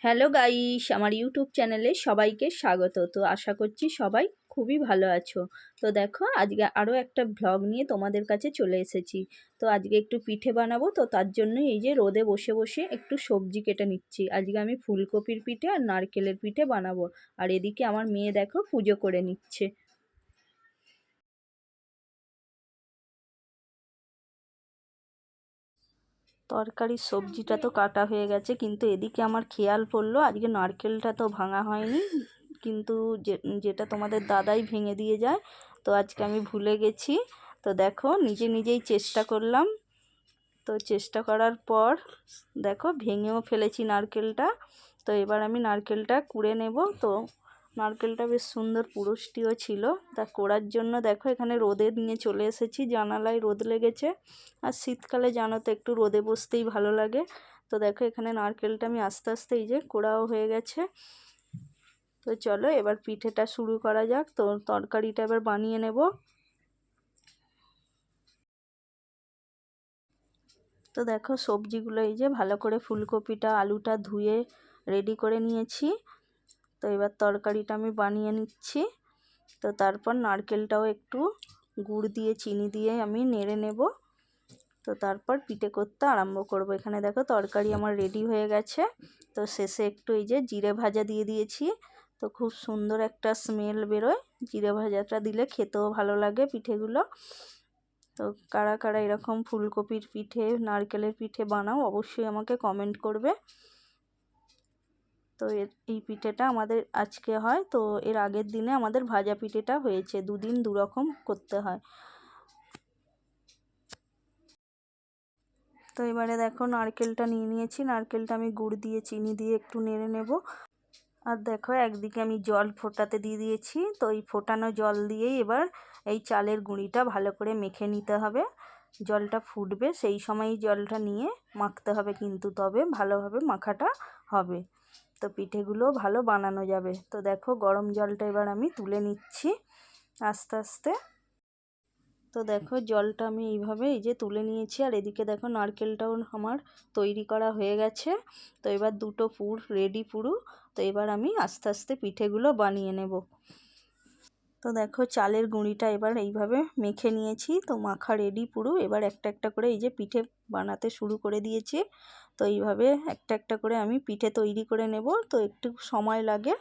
Hello guys, আমার YouTube চ্যানেলে সবাইকে স্বাগত। তো আশা করছি সবাই খুবই ভালো আছো। তো দেখো, আজকে আরও একটা ভ্লগ নিয়ে তোমাদের কাছে চলে এসেছি। তো আজকে একটু পিঠে বানাবো, তো তার জন্য এই যে রোদে বসে বসে একটু সবজি কেটে নিচ্ছি। আজকে আমি ফুলকপির পিঠে আর নারকেলের পিঠে বানাবো। আর এদিকে আমার মেয়ে দেখো পুজো করে নিচ্ছে। তরকারির সবজিটা তো কাটা হয়ে গেছে, কিন্তু এদিকে আমার খেয়াল পড়লো আজকে নারকেলটা তো ভাঙা হয়নি, কিন্তু যেটা তোমাদের দাদাই ভেঙে দিয়ে যায়। তো আজকে আমি ভুলে গেছি। তো দেখো, নিজেই চেষ্টা করলাম। তো চেষ্টা করার পর দেখো ভেঙেও ফেলেছি নারকেলটা। তো এবার আমি নারকেলটা কুড়ে নেব। তো নারকেলটা বেশ সুন্দর পুরুষ্টিও ছিল। তা কোড়ার জন্য দেখো এখানে রোদে নিয়ে চলে এসেছি, জানালায় রোদ লেগেছে। আর শীতকালে জানো তো একটু রোদে বসতেই ভালো লাগে। তো দেখো এখানে নারকেলটা আমি আস্তে আস্তে এই যে কোড়াও হয়ে গেছে। তো চলো এবার পিঠেটা শুরু করা যাক। তো তরকারিটা এবার বানিয়ে নেব। তো দেখো সবজিগুলো এই যে ভালো করে ফুলকপিটা আলুটা ধুয়ে রেডি করে নিয়েছি। তো এবার তরকারিটা আমি বানিয়ে নিচ্ছি। তো তারপর নারকেলটাও একটু গুড় দিয়ে চিনি দিয়ে আমি নেড়ে নেব। তো তারপর পিঠে করতে আরম্ভ করব। এখানে দেখো তরকারি আমার রেডি হয়ে গেছে। তো শেষে একটু এই যে জিরে ভাজা দিয়ে দিয়েছি। তো খুব সুন্দর একটা স্মেল বেরোয়, জিরে ভাজাটা দিলে খেতেও ভালো লাগে পিঠেগুলো। তো কারা কারা এরকম ফুলকপির পিঠে নারকেলের পিঠে বানাও অবশ্যই আমাকে কমেন্ট করবে। তো এই পিঠেটা আমাদের আজকে হয়, তো এর আগের দিনে আমাদের ভাজা পিঠেটা হয়েছে, দুদিন দুরকম করতে হয়। তো এবারে দেখো নারকেলটা নিয়ে নিয়েছি, নারকেলটা আমি গুড় দিয়ে চিনি দিয়ে একটু নেড়ে নেব। আর দেখো একদিকে আমি জল ফোটাতে দিয়ে দিয়েছি। তো এই ফোটানো জল দিয়েই এবার এই চালের গুঁড়িটা ভালো করে মেখে নিতে হবে। জলটা ফুটবে সেই সময়ই জলটা নিয়ে মাখতে হবে, কিন্তু তবে ভালোভাবে মাখাটা হবে। তো পিঠেগুলো ভালো বানানো যাবে। তো দেখো গরম জলটা এবার আমি তুলে নিচ্ছি আস্তে আস্তে। তো দেখো জলটা আমি এইভাবে এই যে তুলে নিয়েছি। আর এদিকে দেখো নারকেলটাও আমার তৈরি করা হয়ে গেছে। তো এবার দুটো পুর রেডি পুরো। তো এবার আমি আস্তে আস্তে পিঠেগুলো বানিয়ে নেব। তো দেখো চালের গুঁড়িটা এবার এইভাবে মেখে নিয়েছি। তো মাখা রেডি পুরো। এবার একটা একটা করে এই যে পিঠে বানাতে শুরু করে দিয়েছি। তো এইভাবে একটা একটা করে আমি পিঠে তৈরি করে নেব। তো একটু সময় লাগে।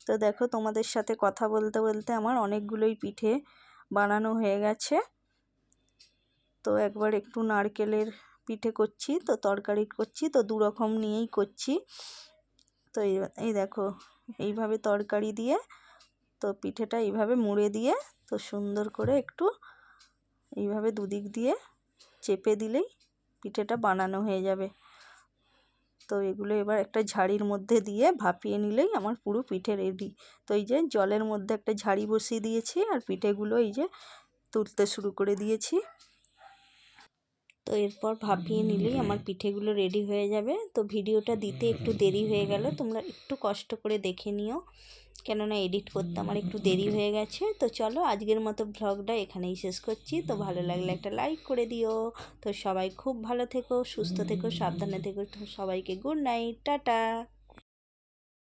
তো দেখো তোমাদের সাথে কথা বলতে বলতে আমার অনেকগুলোই পিঠে বানানো হয়ে গেছে। তো একবার একটু নারকেলের পিঠে করছি, তো তরকারি করছি, তো দু রকম নিয়েই করছি। তো এই দেখো এইভাবে তরকারি দিয়ে তো পিঠেটা এইভাবে মুড়ে দিয়ে তো সুন্দর করে একটু এইভাবে দুদিক দিয়ে চেপে দিলেই পিঠেটা বানানো হয়ে যাবে। তো এগুলো এবার একটা ঝাড়ির মধ্যে দিয়ে ভাপিয়ে নিলেই আমার পুরো পিঠে রেডি। তো এই যে জলের মধ্যে একটা ঝাড়ি বসিয়ে দিয়েছি আর পিঠেগুলো এই যে তুলতে শুরু করে দিয়েছি। তো এরপর ভাপিয়ে নিলেই আমার পিঠেগুলো রেডি হয়ে যাবে। তো ভিডিওটা দিতে একটু দেরি হয়ে গেল, তোমরা একটু কষ্ট করে দেখে নিও, কেননা এডিট করতে আমার একটু দেরি হয়ে গেছে। তো চলো আজকের মতো ভ্লগটা এখানেই শেষ করছি। তো ভালো লাগলে একটা লাইক করে দিও। তো সবাই খুব ভালো থেকো, সুস্থ থেকো, সাবধানে থেকো। তো সবাইকে গুড নাইট, টাটা।